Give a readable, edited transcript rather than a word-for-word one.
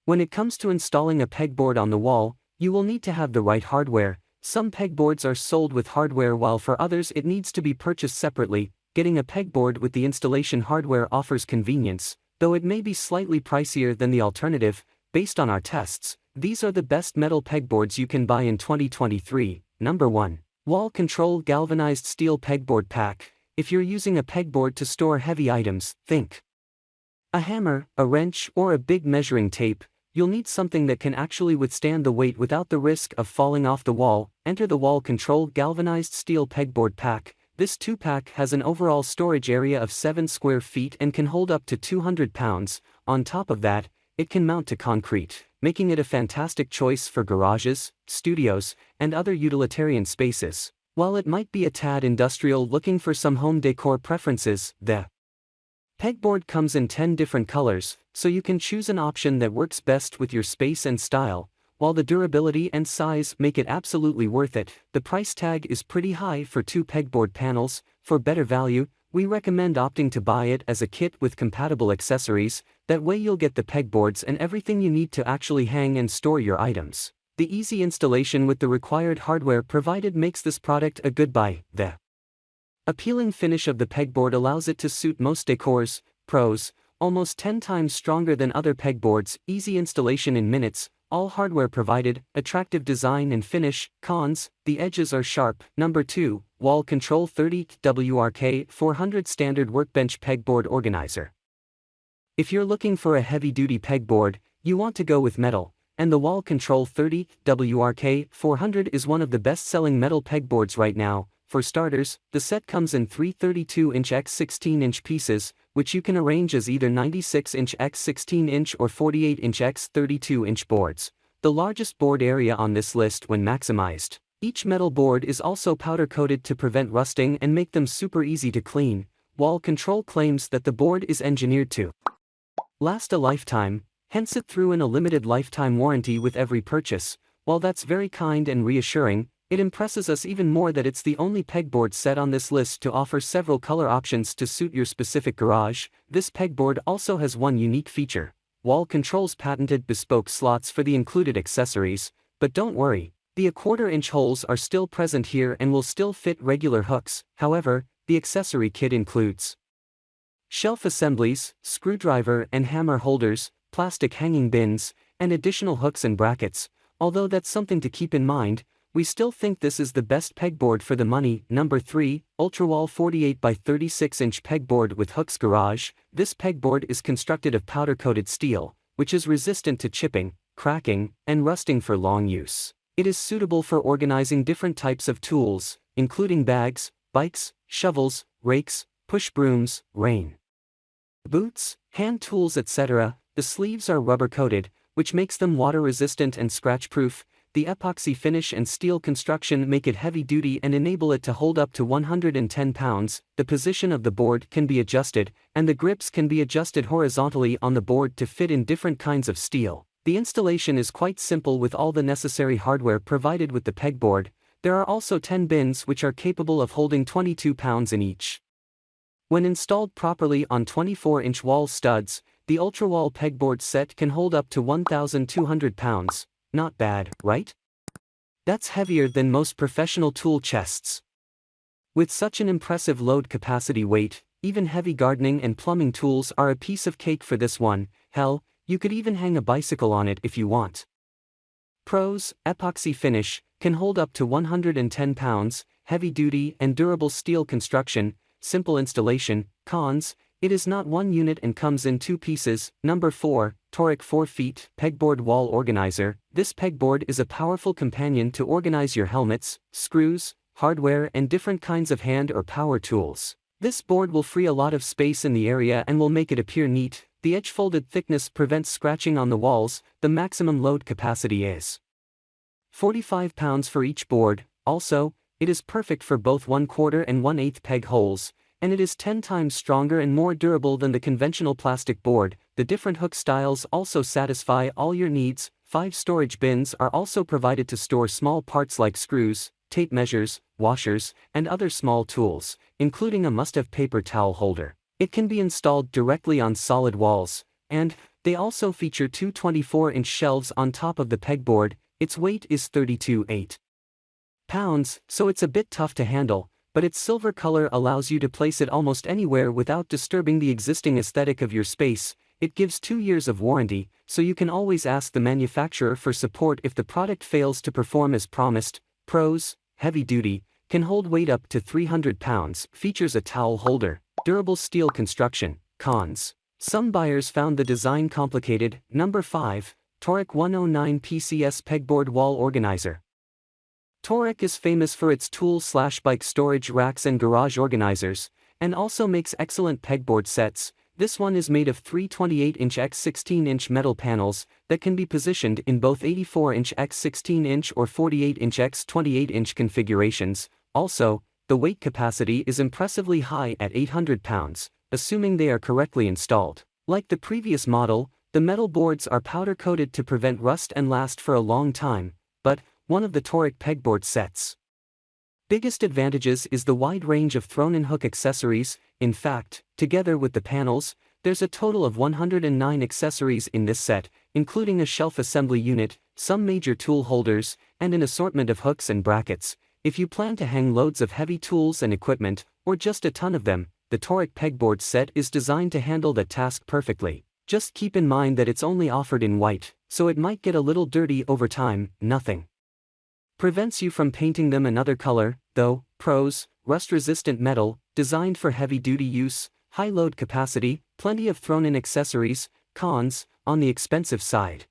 When it comes to installing a pegboard on the wall, you will need to have the right hardware. Some pegboards are sold with hardware while for others it needs to be purchased separately. Getting a pegboard with the installation hardware offers convenience, though it may be slightly pricier than the alternative. Based on our tests, these are the best metal pegboards you can buy in 2023. Number 1. Wall Control Galvanized Steel Pegboard Pack. If you're using a pegboard to store heavy items, think a hammer, a wrench, or a big measuring tape. You'll need something that can actually withstand the weight without the risk of falling off the wall. Enter the Wall Control Galvanized Steel Pegboard Pack. This 2-pack has an overall storage area of 7 square feet and can hold up to 200 pounds. On top of that, it can mount to concrete, making it a fantastic choice for garages, studios, and other utilitarian spaces. While it might be a tad industrial looking for some home decor preferences, the pegboard comes in 10 different colors, so you can choose an option that works best with your space and style. While the durability and size make it absolutely worth it, the price tag is pretty high for 2 pegboard panels. For better value, we recommend opting to buy it as a kit with compatible accessories. That way you'll get the pegboards and everything you need to actually hang and store your items. The easy installation with the required hardware provided makes this product a good buy. The appealing finish of the pegboard allows it to suit most decors. Pros: almost 10 times stronger than other pegboards, easy installation in minutes, all hardware provided, attractive design and finish. Cons: the edges are sharp. Number 2. Wall Control 30 WRK 400 Standard Workbench Pegboard Organizer. If you're looking for a heavy-duty pegboard, you want to go with metal, and the Wall Control 30 WRK 400 is one of the best-selling metal pegboards right now. For starters, the set comes in 3 32-inch x 16-inch pieces, which you can arrange as either 96-inch x 16-inch or 48-inch x 32-inch boards, the largest board area on this list when maximized. Each metal board is also powder-coated to prevent rusting and make them super easy to clean. Wall Control claims that the board is engineered to last a lifetime, hence it threw in a limited lifetime warranty with every purchase. While that's very kind and reassuring, it impresses us even more that it's the only pegboard set on this list to offer several color options to suit your specific garage. This pegboard also has one unique feature: Wall Control's patented bespoke slots for the included accessories. But don't worry, the 1/4-inch holes are still present here and will still fit regular hooks. However, the accessory kit includes shelf assemblies, screwdriver and hammer holders, plastic hanging bins, and additional hooks and brackets. Although that's something to keep in mind, we still think this is the best pegboard for the money. Number 3. Ultrawall 48 by 36-inch Pegboard with Hooks Garage. This pegboard is constructed of powder-coated steel, which is resistant to chipping, cracking, and rusting for long use. It is suitable for organizing different types of tools, including bags, bikes, shovels, rakes, push brooms, rain boots, hand tools, etc. The sleeves are rubber-coated, which makes them water-resistant and scratch-proof. The epoxy finish and steel construction make it heavy-duty and enable it to hold up to 110 pounds. The position of the board can be adjusted, and the grips can be adjusted horizontally on the board to fit in different kinds of steel. The installation is quite simple with all the necessary hardware provided with the pegboard. There are also 10 bins which are capable of holding 22 pounds in each. When installed properly on 24-inch wall studs, the Ultrawall pegboard set can hold up to 1,200 pounds. Not bad, right? That's heavier than most professional tool chests. With such an impressive load capacity weight, even heavy gardening and plumbing tools are a piece of cake for this one. Hell, you could even hang a bicycle on it if you want. Pros: epoxy finish, can hold up to 110 pounds, heavy-duty and durable steel construction, simple installation. Cons: it is not one unit and comes in 2 pieces. Number 4. TORACK 4 feet Pegboard Wall Organizer. This pegboard is a powerful companion to organize your helmets, screws, hardware and different kinds of hand or power tools. This board will free a lot of space in the area and will make it appear neat. The edge-folded thickness prevents scratching on the walls. The maximum load capacity is 45 pounds for each board. Also, it is perfect for both 1/4 and 1/8 peg holes, and it is 10 times stronger and more durable than the conventional plastic board. The different hook styles also satisfy all your needs. 5 storage bins are also provided to store small parts like screws, tape measures, washers, and other small tools, including a must-have paper towel holder. It can be installed directly on solid walls, and They also feature two 24-inch shelves on top of the pegboard. Its weight is 32.8 pounds, so it's a bit tough to handle, but its silver color allows you to place it almost anywhere without disturbing the existing aesthetic of your space. It gives 2 years of warranty, so you can always ask the manufacturer for support if the product fails to perform as promised. Pros: heavy duty, can hold weight up to 300 pounds, features a towel holder, durable steel construction. Cons: some buyers found the design complicated. Number 5, TORACK 109 PCS Pegboard Wall Organizer. TORACK is famous for its tool/bike storage racks and garage organizers, and also makes excellent pegboard sets. This one is made of three 28-inch x 16-inch metal panels that can be positioned in both 84-inch x 16-inch or 48-inch x 28-inch configurations. Also, the weight capacity is impressively high at 800 pounds, assuming they are correctly installed. Like the previous model, the metal boards are powder-coated to prevent rust and last for a long time, but one of the TORACK pegboard sets' biggest advantages is the wide range of thrown-in hook accessories. In fact, together with the panels, there's a total of 109 accessories in this set, including a shelf assembly unit, some major tool holders, and an assortment of hooks and brackets. If you plan to hang loads of heavy tools and equipment, or just a ton of them, the TORACK pegboard set is designed to handle that task perfectly. Just keep in mind that it's only offered in white, so it might get a little dirty over time. Nothing prevents you from painting them another color, though. Pros: rust-resistant metal, designed for heavy-duty use, high load capacity, plenty of thrown-in accessories. Cons: on the expensive side.